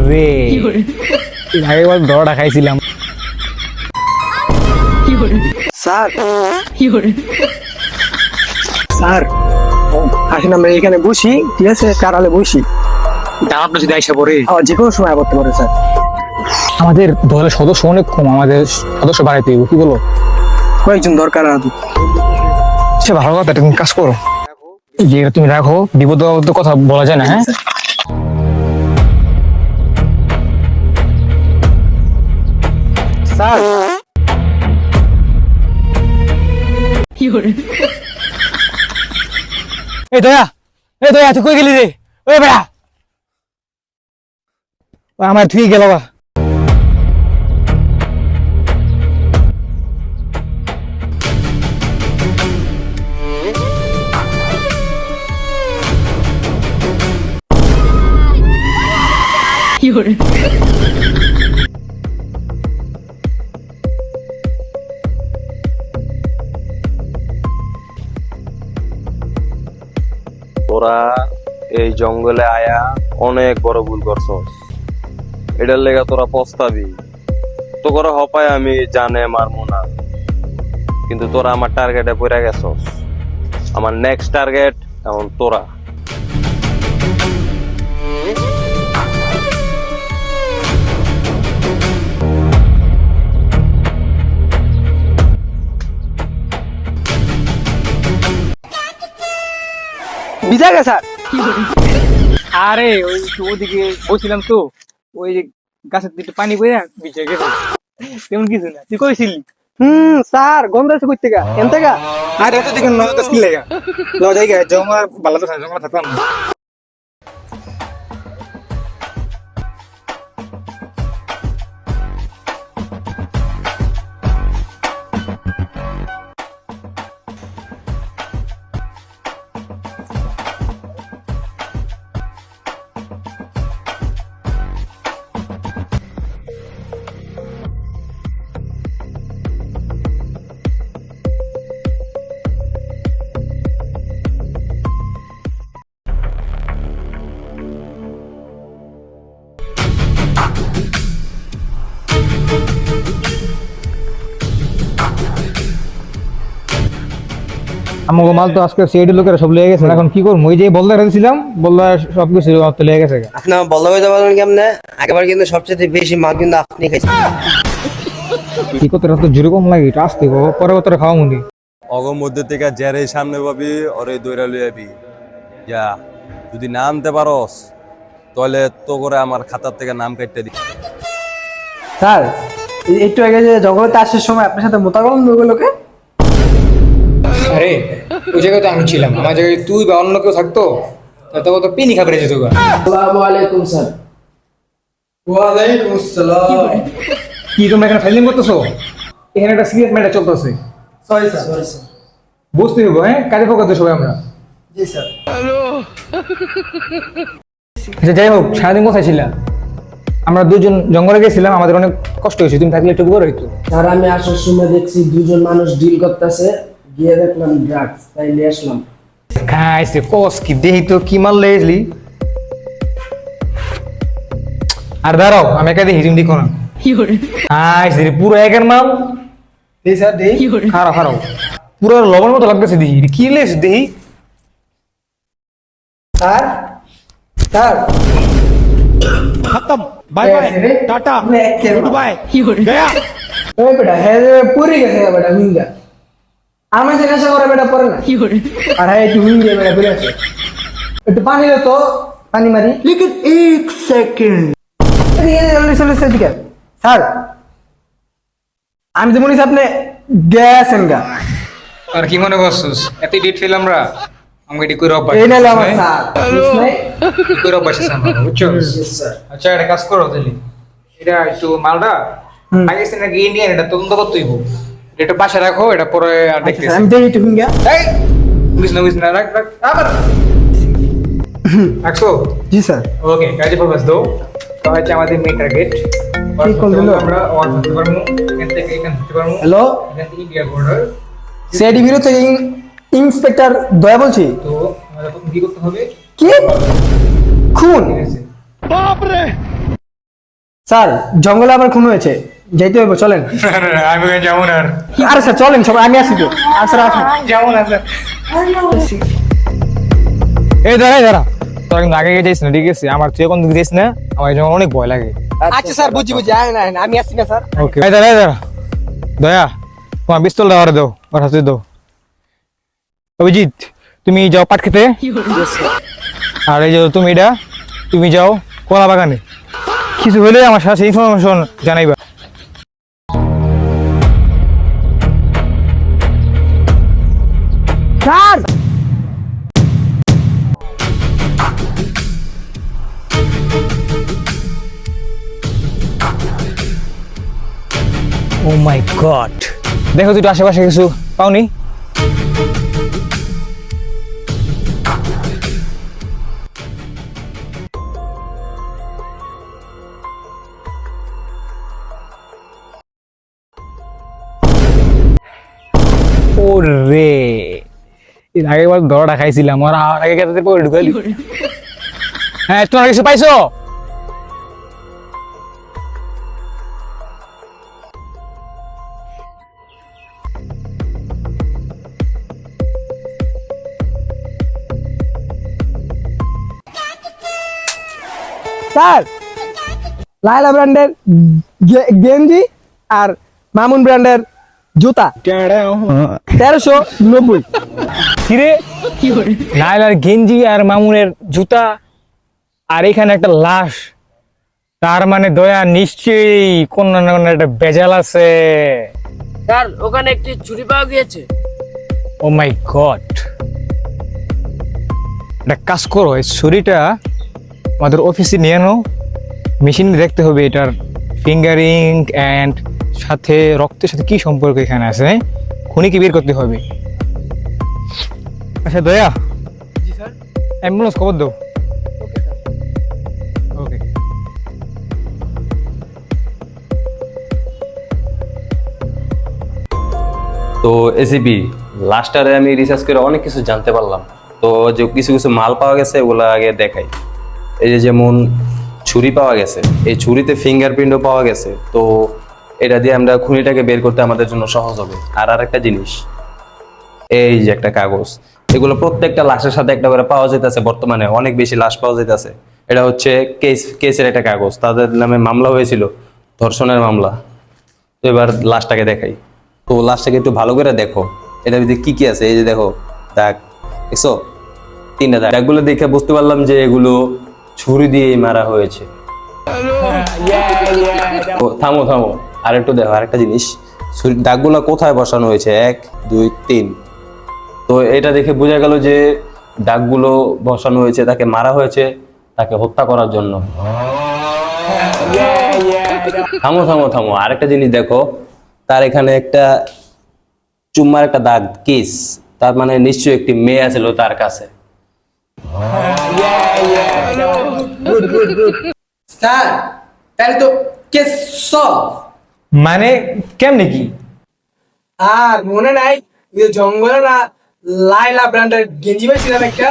রে আগে বল ধরাটা খাইছিলাম। স্যার স্যার আসেন আমরা এখানে বসি, ঠিক আছে? কারালে বসি, দাঁড়াটা যদি আইসা পড়ে যে কোনো সময় করতে পারে স্যার। আমাদের দলের সদস্য অনেক কম, আমাদের সদস্য বাড়াইতে হইব, কি বলো? কয়েকজন দরকার আছে। সে ভালো কথা, তুমি কাজ করো, যে তুমি রাখো, বিপদ আপদের কথা বলা যায় না। হ্যাঁ স্যার এই দয়া, এই দয়া, তুই কই গেলি রে? ওই বেড়া আমার তুই গেল বা। তোরা এই জঙ্গলে আয়া অনেক বড় ভুল করছস, এটার লেগে তোরা পস্তাবি। তো করে হপায় আমি জানে মারমু না, কিন্তু তোরা আমার টার্গেটে পড়ে গেছস। আমার নেক্সট টার্গেট এখন তোরা। বিজয় গে স্যার। আরে ওই ওদিকে বসছিলাম তো, ওই যে গাছের দিকে পানি পড়ে ভিজে গেছে, তেমন কিছু না। তুই কইছিলি? স্যার গন্ধ আছে কই থেকে? এন থেকে? আর এত দিকে নয় তো স্কিল লাগা ল জায়গা জমা ভালো তো জমা থাকতাম। আমাকে মাল তো আজকে সিআইডি লোকেরা সব লেগে গেছে, এখন কি করবো? ওই যে বলদা রেখেছিলাম, বলদা সবকিছু লেগে গেছে। আপনি আমার বল্লভ হইতে পারবেন কেমনে? আগেবার কিন্তু সবচেয়ে বেশি মাল কিন্তু আপনি খাইছেন। কি করতে তো যেরকম লাগে এটা আসতে পরে বছর খাওয়া মনি। অগম মধ্যে থেকে যারে সামনে পাবি ওরে দৈরা লই আবি। যা যদি না আনতে পারস তাহলে তো করে আমার খাতার থেকে নাম কাটতে দি। স্যার একটু আগে যে জঙ্গলে আসার সময় আপনার সাথে মোতাগম লোকে। আরে ওই জায়গায় তো আমি ছিলাম, আমার জায়গায় তুই বা অন্য কেউ থাকতো তবে তো পিনি খাবার যেত। আসসালামু আলাইকুম স্যার। ওয়ালাইকুম আসসালাম। কি তোমরা এখানে ফাইলিং করতেছো? এখানে একটা সিরিয়াস ম্যাটার চলতেছে, সরি স্যার। বুঝতে হবে। হ্যাঁ কাজে ফোকাস দিই সবাই আমরা। জি স্যার। আচ্ছা যাই হোক, সারাদিন কোথায় ছিলাম? আমরা দুজন জঙ্গলে গেছিলাম, আমাদের অনেক কষ্ট হয়েছে, তুমি থাকলে একটু বড় হইতো। স্যার আমি আসার সময় দেখছি দুজন মানুষ ডিল করতেছে, গিয়ে দেখলাম ড্রাগস, তাই নিয়ে আসলাম। খাইছে কস কি দেহি তো কি মাল লেগেছিলি। আর দাঁড়াও আমি একা দেখি, তুমি দেখো না। খাইছে রে পুরো একের মাল। জি স্যার। জি খারাপ খারাপ পুরো লবণ মতো লাগতেছে, দেখি এটা কি লেগেছে দেখি। স্যার। স্যার खत्म bye bye tata goodbye गया। ওই বেটা হ্যাঁ পুরি গেছে বেটা হুইঙ্গা। আমার যে নেশা করে বেটা পরে না। আর হ্যাঁ একটু হুইঙ্গে বেটা পুরি আছে। একটু পানি দে তো, পানি মারি। লেকিন 1 সেকেন্ড। চল্লিশ দিকে স্যার আমি তো মনে হচ্ছে আপনি গেছেন গা। আর কি মনে করছিস এত ডেট ফেল আমরা? আমাকে এটি করে অভ্যাস, এই নাইলে আমার স্যার করে অভ্যাস আছে আমার, বুঝছো? আচ্ছা একটা কাজ করো তাহলে, এটা একটু মালটা পাকিস্তান নাকি ইন্ডিয়ান এটা তদন্ত করতে হইব। এটা পাশে রাখো, এটা পরে আর দেখতেছি। আমি দেখি একটু হুইঙ্গা। এই বুঝ না রাখ রাখ আবার রাখছো। জি স্যার। ওকে কাজে ফোকাস দাও। তো হচ্ছে আমাদের মেন টার্গেট কি করলো? আমরা ওয়ান করতে পারবো, এখান থেকে এখান থেকে পারবো, হ্যালো এখান থেকে ইন্ডিয়া বর্ডার। সিআইডি ব্যুরো থেকে ইন্সপেক্টর দয়া বলছি। তো আমাদের প্রথম কি করতে হবে? কি খুন? ঠিক আছে। बाप रे স্যার জঙ্গলে আবার খুন হয়েছে, যাইতে হবে, চলেন। আমি যেমন আর আরে স্যার চলেন সবাই, আমি আসি তো। আর স্যার আসুন। যেমন আছে এই দাঁড়া তোরা কিন্তু আগে যাইস না, ঠিক আছে? আমার তুই এখন দিস না, আমার এই জন্য অনেক ভয় লাগে। আচ্ছা স্যার, বুঝি আয় না আমি আসছি না স্যার। ওকে দাঁড়া দয়া তোমার পিস্তলটা ওরা দাও, ওর হাতে দাও। অভিজিৎ তুমি যাও পাট খেতে, আর এই যে তুমি যাও কলা বাগানে, কিছু হলে আমার সাথে ইনফরমেশন জানাইবা। স্যার ও মাই গড, দেখো তুই একটু আশেপাশে কিছু পাওনি? ওরে এর আগে বার ধরাটা খাইছিলাম, আর আগে কেটে পরে ঢুকালি। হ্যাঁ তোমার কিছু পাইছো? স্যার লাইলা ব্র্যান্ডের গেঞ্জি আর মামুন ব্র্যান্ডের জুতা 1390। কিরে নাইলার গেঞ্জি আর মামুনের জুতা, আর এখানে একটা লাশ, তার মানে দয়া নিশ্চয়ই কোন না কোন একটা বেজাল আছে। স্যার ওখানে একটি ছুরি পাওয়া গিয়েছে। ও মাই গড, একটা কাজ করো, এই ছুরিটা আমাদের অফিসে নিয়ে নাও, মেশিন দেখতে হবে এটার ফিঙ্গারিং অ্যান্ড সাথে রক্তের সাথে কি সম্পর্ক এখানে আছে, খুনিকে বের করতে হবে। আচ্ছা দয়া, জি স্যার। অ্যাম্বুলেন্স খবর দাও। ওকে তো এসিপি লাস্টারে আমি রিসার্চ করে অনেক কিছু জানতে পারলাম। তো যে কিছু কিছু মাল পাওয়া গেছে ওগুলো আগে দেখাই। এই যে যেমন ছুরি পাওয়া গেছে, এই ছুরিতে ফিঙ্গারপ্রিন্টও পাওয়া গেছে। তো এটা দিয়ে আমরা খুনিটাকে বের করতে আমাদের জন্য সহজ হবে। আর আরেকটা জিনিস, এই যে একটা কাগজ, এগুলো প্রত্যেকটা লাশের সাথে একটা করে পাওয়া যেতেছে। বর্তমানে অনেক বেশি লাশ পাওয়া যেতেছে। এটা হচ্ছে কেসের একটা কাগজ, তাদের নামে মামলা হয়েছিল, ধর্ষণের মামলা। তো এবার লাশটাকে দেখাই। তো লাশটাকে একটু ভালো করে দেখো, এটার ভিতরে কি কি আছে। এই যে দেখো দাগ, দেখছো 3টা দাগ। দাগগুলো দেখে বুঝতে পারলাম যে এগুলো ছুরি দিয়েই মারা হয়েছে। তো থামো আর একটু দেখো আরেকটা জিনিস, দাগগুলো কোথায় বসানো হয়েছে, 1 2 3। তো এটা দেখে বোঝা গেল যে দাগগুলো বসানো হয়েছে, তাকে মারা হয়েছে তাকে হত্যা করার জন্য। থামো আরেকটা জিনিস দেখো, তার এখানে একটা চুম্মার একটা দাগ, কিস, তার মানে নিশ্চয়ই একটি মেয়ে আছিল তার কাছে। স্যার তাহলে তো কেস সলভ। মানে কেমনে কি? আর মনে নাই ওই যে জঙ্গলে না লাইলা ব্র্যান্ডের গেঞ্জি পাইছিলাম একটা,